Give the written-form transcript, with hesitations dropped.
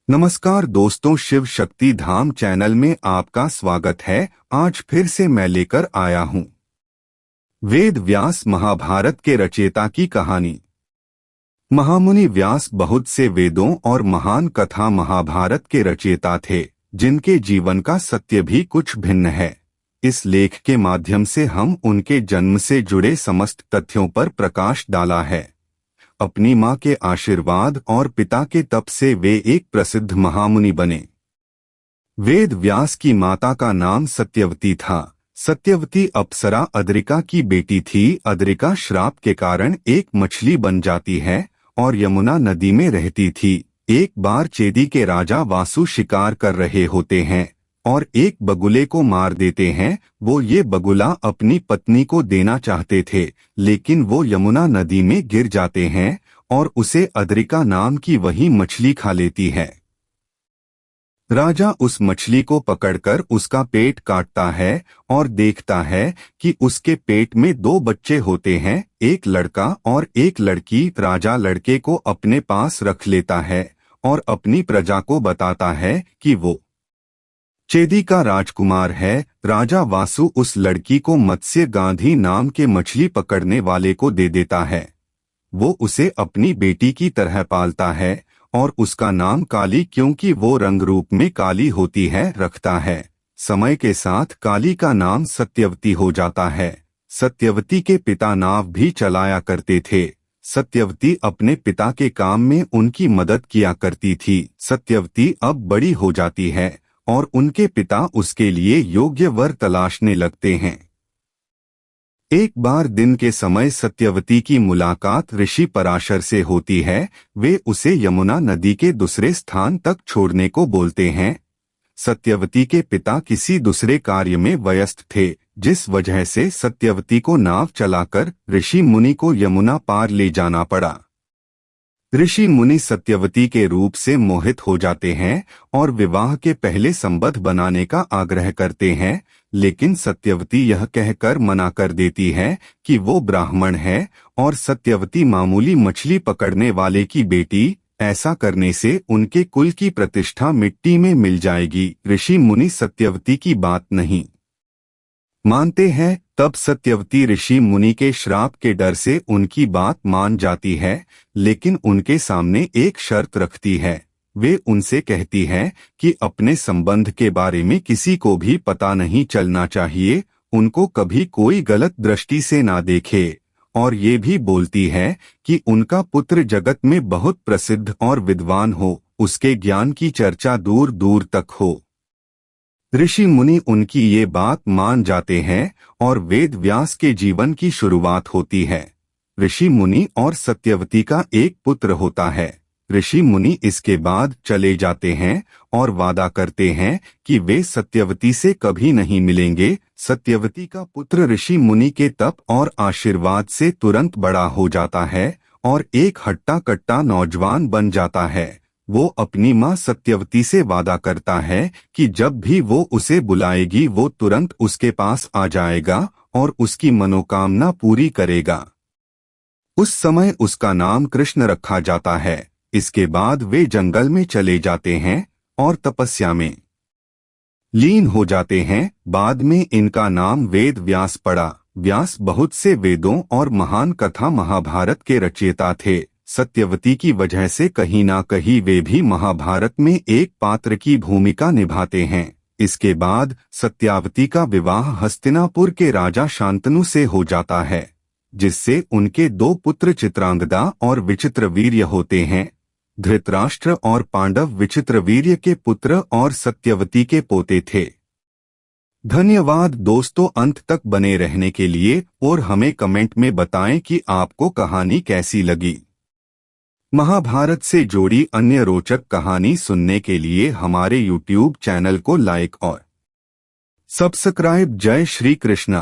नमस्कार दोस्तों, शिव शक्ति धाम चैनल में आपका स्वागत है। आज फिर से मैं लेकर आया हूँ वेद व्यास महाभारत के रचयिता की कहानी। महामुनि व्यास बहुत से वेदों और महान कथा महाभारत के रचयिता थे, जिनके जीवन का सत्य भी कुछ भिन्न है। इस लेख के माध्यम से हम उनके जन्म से जुड़े समस्त तथ्यों पर प्रकाश डाला है। अपनी मां के आशीर्वाद और पिता के तप से वे एक प्रसिद्ध महामुनि बने। वेद व्यास की माता का नाम सत्यवती था। सत्यवती अप्सरा अद्रिका की बेटी थी। अद्रिका श्राप के कारण एक मछली बन जाती है और यमुना नदी में रहती थी। एक बार चेदी के राजा वासु शिकार कर रहे होते हैं और एक बगुले को मार देते हैं। वो ये बगुला अपनी पत्नी को देना चाहते थे, लेकिन वो यमुना नदी में गिर जाते हैं और उसे अद्रिका नाम की वही मछली खा लेती है। राजा उस मछली को पकड़कर उसका पेट काटता है और देखता है कि उसके पेट में दो बच्चे होते हैं, एक लड़का और एक लड़की। राजा लड़के को अपने पास रख लेता है और अपनी प्रजा को बताता है कि वो चेदी का राजकुमार है। राजा वासु उस लड़की को मत्स्य गांधी नाम के मछली पकड़ने वाले को दे देता है। वो उसे अपनी बेटी की तरह पालता है और उसका नाम काली, क्योंकि वो रंग रूप में काली होती है, रखता है। समय के साथ काली का नाम सत्यवती हो जाता है। सत्यवती के पिता नाव भी चलाया करते थे। सत्यवती अपने पिता के काम में उनकी मदद किया करती थी। सत्यवती अब बड़ी हो जाती है और उनके पिता उसके लिए योग्य वर तलाशने लगते हैं। एक बार दिन के समय सत्यवती की मुलाकात ऋषि पराशर से होती है। वे उसे यमुना नदी के दूसरे स्थान तक छोड़ने को बोलते हैं। सत्यवती के पिता किसी दूसरे कार्य में व्यस्त थे, जिस वजह से सत्यवती को नाव चलाकर ऋषि मुनि को यमुना पार ले जाना पड़ा। ऋषि मुनि सत्यवती के रूप से मोहित हो जाते हैं और विवाह के पहले संबंध बनाने का आग्रह करते हैं, लेकिन सत्यवती यह कहकर मना कर देती है कि वो ब्राह्मण है और सत्यवती मामूली मछली पकड़ने वाले की बेटी। ऐसा करने से उनके कुल की प्रतिष्ठा मिट्टी में मिल जाएगी। ऋषि मुनि सत्यवती की बात नहीं मानते हैं। तब सत्यवती ऋषि मुनि के श्राप के डर से उनकी बात मान जाती है, लेकिन उनके सामने एक शर्त रखती है। वे उनसे कहती है कि अपने संबंध के बारे में किसी को भी पता नहीं चलना चाहिए, उनको कभी कोई गलत दृष्टि से ना देखे, और ये भी बोलती है कि उनका पुत्र जगत में बहुत प्रसिद्ध और विद्वान हो, उसके ज्ञान की चर्चा दूर दूर तक हो। ऋषि मुनि उनकी ये बात मान जाते हैं और वेद व्यास के जीवन की शुरुआत होती है। ऋषि मुनि और सत्यवती का एक पुत्र होता है। ऋषि मुनि इसके बाद चले जाते हैं और वादा करते हैं कि वे सत्यवती से कभी नहीं मिलेंगे। सत्यवती का पुत्र ऋषि मुनि के तप और आशीर्वाद से तुरंत बड़ा हो जाता है और एक हट्टा कट्टा नौजवान बन जाता है। वो अपनी मां सत्यवती से वादा करता है कि जब भी वो उसे बुलाएगी वो तुरंत उसके पास आ जाएगा और उसकी मनोकामना पूरी करेगा। उस समय उसका नाम कृष्ण रखा जाता है। इसके बाद वे जंगल में चले जाते हैं और तपस्या में लीन हो जाते हैं। बाद में इनका नाम वेद व्यास पड़ा। व्यास बहुत से वेदों और महान कथा महाभारत के रचयिता थे। सत्यवती की वजह से कहीं ना कहीं वे भी महाभारत में एक पात्र की भूमिका निभाते हैं। इसके बाद सत्यावती का विवाह हस्तिनापुर के राजा शांतनु से हो जाता है, जिससे उनके दो पुत्र चित्रांगदा और विचित्रवीर्य होते हैं। धृतराष्ट्र और पांडव विचित्रवीर्य के पुत्र और सत्यवती के पोते थे। धन्यवाद दोस्तों, अंत तक बने रहने के लिए, और हमें कमेंट में बताएं कि आपको कहानी कैसी लगी। महाभारत से जुड़ी अन्य रोचक कहानी सुनने के लिए हमारे YouTube चैनल को लाइक और सब्सक्राइब। जय श्री कृष्णा।